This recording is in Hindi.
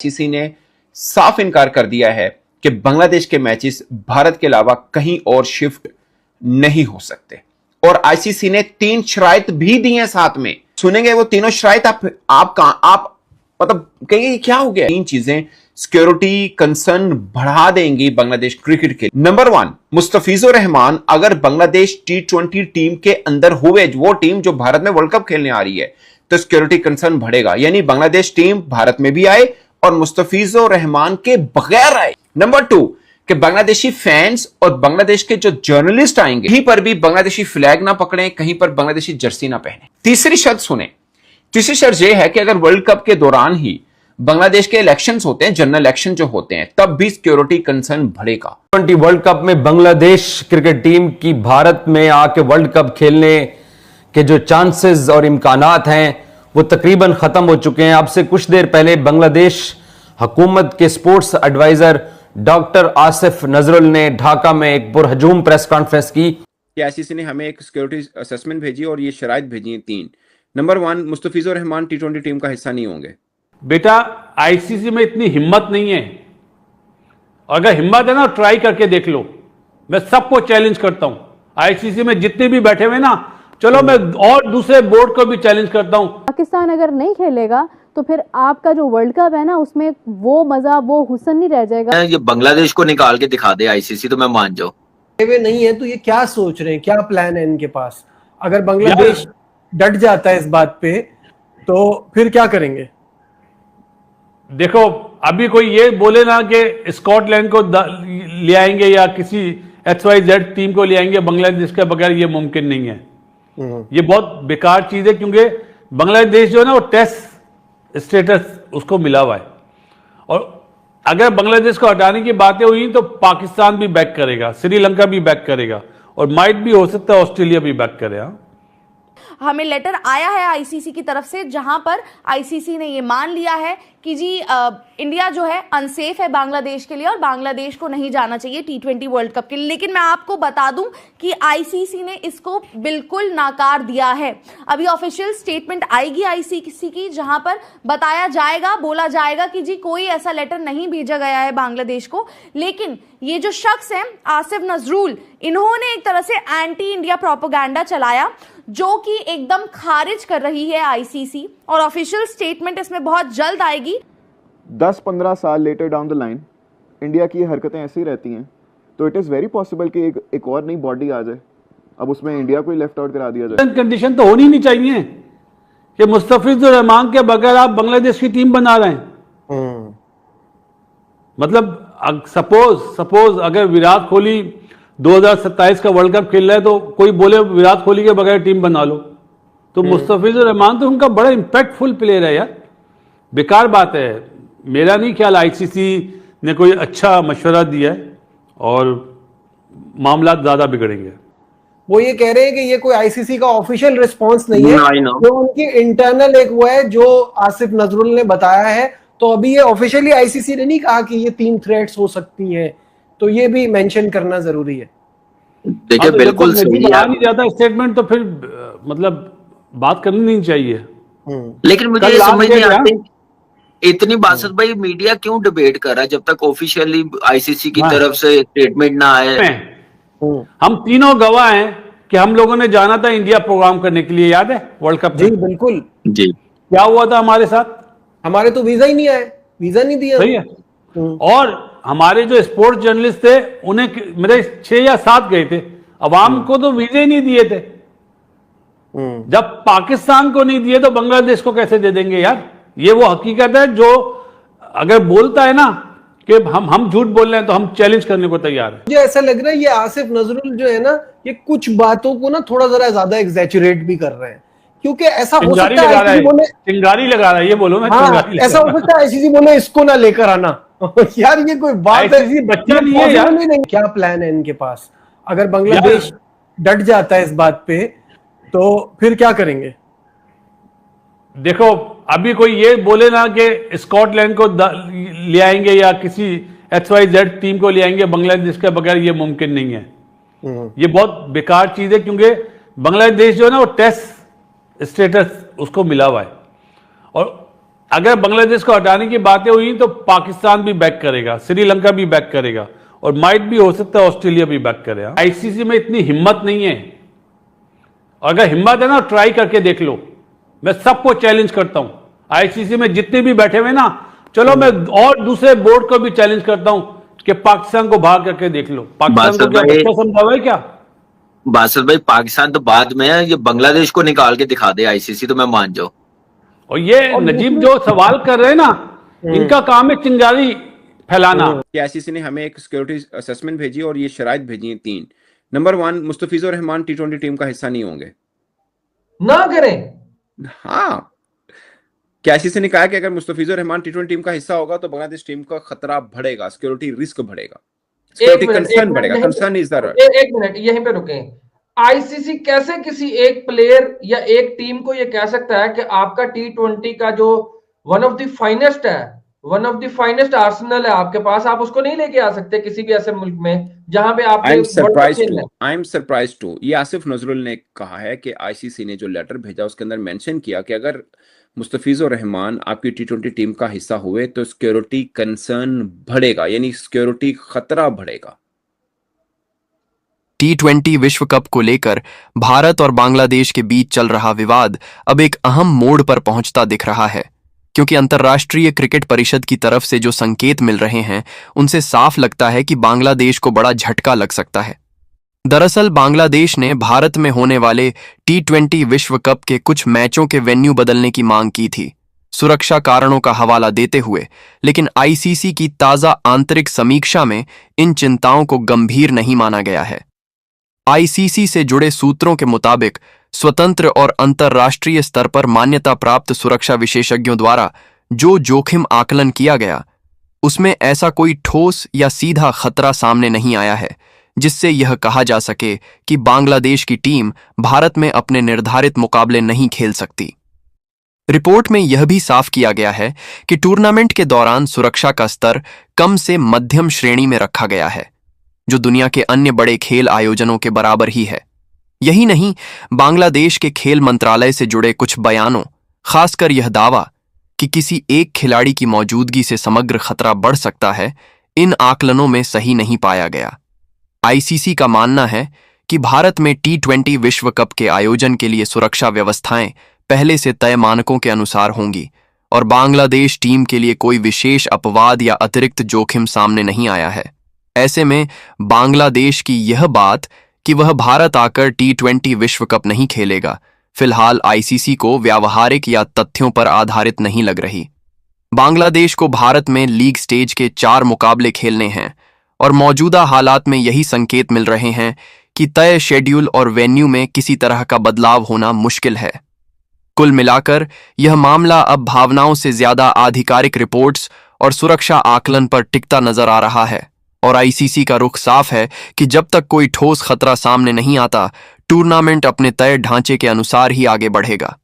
आईसीसी ने साफ इनकार कर दिया है कि बांग्लादेश के मैचेस भारत के अलावा कहीं और शिफ्ट नहीं हो सकते और आईसीसी ने 3 शराइत भी दी हैं साथ में। सुनेंगे वो तीनों शराइत आप मतलब कहेंगे क्या हो गया। 3 चीजें सिक्योरिटी कंसर्न बढ़ा देंगी बांग्लादेश क्रिकेट के। नंबर 1, मुस्तफिजुर रहमान अगर बांग्लादेश T20 टीम के अंदर हुए, वो टीम जो भारत में वर्ल्ड कप खेलने आ रही है, तो सिक्योरिटी कंसर्न बढ़ेगा, यानी बांग्लादेश टीम भारत में भी आए और मुस्तफिजुर रहमान के बगैर आए। नंबर 2 कि बांग्लादेशी फैंस और बांग्लादेश के जो जर्नलिस्ट आएंगे कहीं पर भी बांग्लादेशी फ्लैग ना पकड़ें, कहीं पर बांग्लादेशी जर्सी ना पहने। तीसरी शर्त सुने, तीसरी शर्त यह है कि अगर वर्ल्ड कप के दौरान ही बांग्लादेश के इलेक्शंस होते हैं, जनरल इलेक्शन जो होते हैं, तब भी सिक्योरिटी कंसर्न बढ़ेगा। T20 वर्ल्ड कप में बांग्लादेश क्रिकेट टीम की भारत में आके वर्ल्ड कप खेलने के जो चांसेस और इम्कानात हैं वो तकरीबन खत्म हो चुके हैं। अब से कुछ देर पहले बांग्लादेश हुकूमत के sports adviser doctor Asif Nazrul ने ढाका में एक पुरहजूम प्रेस कॉन्फ्रेंस की। आईसीसी ने हमें एक सिक्योरिटी असेसमेंट भेजी और ये शराइत भेजी हैं 3। Number 1, Mustafizur Rahman T20 team का हिस्सा नहीं होंगे। बेटा आईसीसी में इतनी हिम्मत नहीं है, अगर हिम्मत है ना ट्राई करके देख लो। मैं सबको चैलेंज करता हूं, आईसीसी में जितने भी बैठे हुए ना, चलो मैं और दूसरे बोर्ड को भी चैलेंज करता हूं। पाकिस्तान अगर नहीं खेलेगा तो फिर आपका जो वर्ल्ड कप है ना, उसमें वो मजा, वो हुस्न नहीं रह जाएगा। ये बांग्लादेश को निकाल के दिखा दे आईसीसी तो मैं मान जाऊं। वे नहीं है तो ये क्या सोच रहे हैं, क्या प्लान है इनके पास? अगर बांग्लादेश डट जाता है इस बात पे तो फिर क्या करेंगे? देखो अभी कोई ये बोले ना कि स्कॉटलैंड को ले आएंगे या किसी XYZ टीम को ले आएंगे बांग्लादेश के बगैर, ये मुमकिन नहीं है। ये बहुत बेकार चीज है, क्योंकि बांग्लादेश जो है ना वो टेस्ट स्टेटस उसको मिला हुआ है, और अगर बांग्लादेश को हटाने की बातें हुई तो पाकिस्तान भी बैक करेगा, श्रीलंका भी बैक करेगा, और माइट भी हो सकता है ऑस्ट्रेलिया भी बैक करे। हमें लेटर आया है आईसीसी की तरफ से, जहां पर आईसीसी ने ये मान लिया है कि जी इंडिया जो है अनसेफ है बांग्लादेश के लिए और बांग्लादेश को नहीं जाना चाहिए T20 वर्ल्ड कप के लिए। लेकिन मैं आपको बता दूं कि आईसीसी ने इसको बिल्कुल नाकार दिया है। अभी ऑफिशियल स्टेटमेंट आएगी आईसीसी की, जहां पर बताया जाएगा, बोला जाएगा कि जी कोई ऐसा लेटर नहीं भेजा गया है बांग्लादेश को। लेकिन ये जो शख्स है आसिफ नजरुल, इन्होंने एक तरह से एंटी इंडिया प्रोपेगेंडा चलाया, जो कि एकदम खारिज कर रही है आईसीसी, और ऑफिशियल स्टेटमेंट इसमें बहुत जल्द आएगी। 10-15 साल later down the line India की हरकतें ऐसी रहती हैं तो इट इज़ वेरी पॉसिबल कि एक और नई बॉडी आ जाए, अब उसमें इंडिया को ही लेफ्ट आउट करा दिया जाए। कंडीशन तो होनी नहीं चाहिए कि मुस्तफिजुर रहमान के बगैर आप बांग्लादेश की टीम बना रहे हैं। मतलब सपोज अगर विराट कोहली 2027 का वर्ल्ड कप खेल रहा है तो कोई बोले विराट कोहली के बगैर टीम बना लो, तो मुस्तफिजुर रहमान तो उनका बड़ा इंपैक्टफुल प्लेयर है यार। बेकार बात है। मेरा नहीं ख्याल आईसीसी ने कोई अच्छा मशवरा दिया है और मामला ज्यादा बिगड़ेंगे। वो ये कह रहे हैं कि ये कोई आईसीसी का ऑफिशियल रिस्पांस नहीं है, जो उनकी इंटरनल एक वो है जो आसिफ नजरुल ने बताया है। तो अभी ये ऑफिशियली आईसीसी ने नहीं कहा कि ये 3 थ्रेट्स हो सकती हैं, तो ये भी मेंशन करना जरूरी है। देखिए बिल्कुल सही है, नहीं जाता स्टेटमेंट तो फिर मतलब बात करनी नहीं चाहिए। लेकिन मुझे ये समझ नहीं आती इतनी बासत भाई मीडिया क्यों डिबेट कर रहा है जब तक ऑफिशियली आईसीसी की तरफ से स्टेटमेंट ना आए। हम तीनों गवाह हैं कि हम लोगों ने जाना था इंडिया प्रोग्राम करने के लिए, याद है वर्ल्ड कप? जी बिल्कुल जी। क्या हुआ था हमारे साथ? हमारे तो वीजा ही नहीं आए, वीजा नहीं दिया। सही है। और हमारे जो स्पोर्ट्स जर्नलिस्ट थे उन्हें मेरे 6 या 7 गए थे, अवाम को तो वीजे नहीं दिए थे। जब पाकिस्तान को नहीं दिए तो बांग्लादेश को कैसे दे देंगे यार? ये वो हकीकत है जो अगर बोलता है ना कि हम झूठ बोल रहे हैं तो हम चैलेंज करने को तैयार है। मुझे ऐसा लग रहा है ये आसिफ नजरुल जो है ना, ये कुछ बातों को ना थोड़ा जरा ज्यादा एग्जैचुरेट भी कर रहे हैं, क्योंकि ऐसा हो सकता है चिंगारी लगा रहा है, ये बोलो ना। हाँ, ऐसा हो सकता है आईसीसी बोले इसको ना लेकर आना। यार ये कोई बात है? बच्चा नहीं है यार। नहीं। क्या प्लान है इनके पास? अगर बांग्लादेश डट जाता है इस बात पे तो फिर क्या करेंगे? देखो अभी कोई ये बोले ना कि स्कॉटलैंड को ले आएंगे या किसी XYZ टीम को ले आएंगे बांग्लादेश के बगैर, ये मुमकिन नहीं है। ये बहुत बेकार चीज है, क्योंकि बांग्लादेश जो है ना वो टेस्ट स्टेटस उसको मिला हुआ है, और अगर बांग्लादेश को हटाने की बातें हुई तो पाकिस्तान भी बैक करेगा, श्रीलंका भी बैक करेगा और माइट भी हो सकता है ऑस्ट्रेलिया भी बैक करेगा। आईसीसी में इतनी हिम्मत नहीं है, और अगर हिम्मत है ना ट्राई करके देख लो। मैं सबको चैलेंज करता हूं, आईसीसी में जितने भी बैठे हुए ना, चलो मैं और दूसरे बोर्ड को भी चैलेंज करता हूं कि पाकिस्तान को बाहर करके देख लो। पाकिस्तान को क्या बच्चा समझा हुआ है क्या? बासत भाई पाकिस्तान तो बाद में है, ये बांग्लादेश को निकाल के दिखा दे आईसीसी तो मैं मान जाऊं। और ये नजीब जो सवाल कर रहे हैं ना, इनका काम है चिंगारी फैलाना। आईसीसी ने हमें एक सिक्योरिटी असेसमेंट भेजी और ये शराइत भेजी है 3। Number 1, Mustafizur Rahman T20 team का हिस्सा नहीं होंगे। ना करें। हाँ, क्या आईसीसी ने कहा कि अगर मुस्तफिजुर रहमान T20 टीम का हिस्सा होगा तो बांग्लादेश टीम का खतरा बढ़ेगा, सिक्योरिटी रिस्क बढ़ेगा, सिक्योरिटी कंसर्न बढ़ेगा। कंसर्न इज द एक मिनट यहीं पे रुके। आईसीसी कैसे किसी एक प्लेयर या एक टीम को ये कह सकता है कि आपका T20 का जो वन ऑफ द फाइनेस्ट है, one of the finest Arsenal है आपके पास, आप उसको नहीं लेके आ सकते किसी भी ऐसे मुल्क में जहां पे आप। आई एम सरप्राइज टू ये आसिफ नजरुल ने कहा है कि आईसीसी ने जो लेटर भेजा उसके अंदर मेंशन किया कि अगर मुस्तफिजुर रहमान आपकी T20 टीम का हिस्सा हुए तो सिक्योरिटी कंसर्न बढ़ेगा, यानी सिक्योरिटी खतरा बढ़ेगा। T20 विश्व कप को लेकर भारत और बांग्लादेश के बीच चल रहा विवाद अब एक अहम मोड़ पर पहुंचता दिख रहा है, क्योंकि अंतर्राष्ट्रीय क्रिकेट परिषद की तरफ से जो संकेत मिल रहे हैं उनसे साफ लगता है कि बांग्लादेश को बड़ा झटका लग सकता है। दरअसल बांग्लादेश ने भारत में होने वाले T20 विश्व कप के कुछ मैचों के वेन्यू बदलने की मांग की थी, सुरक्षा कारणों का हवाला देते हुए, लेकिन आईसीसी की ताजा आंतरिक समीक्षा में इन चिंताओं को गंभीर नहीं माना गया है। आईसीसी से जुड़े सूत्रों के मुताबिक स्वतंत्र और अंतर्राष्ट्रीय स्तर पर मान्यता प्राप्त सुरक्षा विशेषज्ञों द्वारा जो जोखिम आकलन किया गया उसमें ऐसा कोई ठोस या सीधा खतरा सामने नहीं आया है जिससे यह कहा जा सके कि बांग्लादेश की टीम भारत में अपने निर्धारित मुकाबले नहीं खेल सकती। रिपोर्ट में यह भी साफ किया गया है कि टूर्नामेंट के दौरान सुरक्षा का स्तर कम से मध्यम श्रेणी में रखा गया है, जो दुनिया के अन्य बड़े खेल आयोजनों के बराबर ही है। यही नहीं, बांग्लादेश के खेल मंत्रालय से जुड़े कुछ बयानों, खासकर यह दावा कि किसी एक खिलाड़ी की मौजूदगी से समग्र खतरा बढ़ सकता है, इन आकलनों में सही नहीं पाया गया। आईसीसी का मानना है कि भारत में T20 विश्व कप के आयोजन के लिए सुरक्षा व्यवस्थाएं पहले से तय मानकों के अनुसार होंगी और बांग्लादेश टीम के लिए कोई विशेष अपवाद या अतिरिक्त जोखिम सामने नहीं आया है। ऐसे में बांग्लादेश की यह बात कि वह भारत आकर T20 विश्व कप नहीं खेलेगा, फिलहाल आईसीसी को व्यावहारिक या तथ्यों पर आधारित नहीं लग रही। बांग्लादेश को भारत में लीग स्टेज के 4 मुकाबले खेलने हैं और मौजूदा हालात में यही संकेत मिल रहे हैं कि तय शेड्यूल और वेन्यू में किसी तरह का बदलाव होना मुश्किल है। कुल मिलाकर यह मामला अब भावनाओं से ज्यादा आधिकारिक रिपोर्ट्स और सुरक्षा आकलन पर टिकता नजर आ रहा है और आईसीसी का रुख साफ है कि जब तक कोई ठोस खतरा सामने नहीं आता, टूर्नामेंट अपने तय ढांचे के अनुसार ही आगे बढ़ेगा।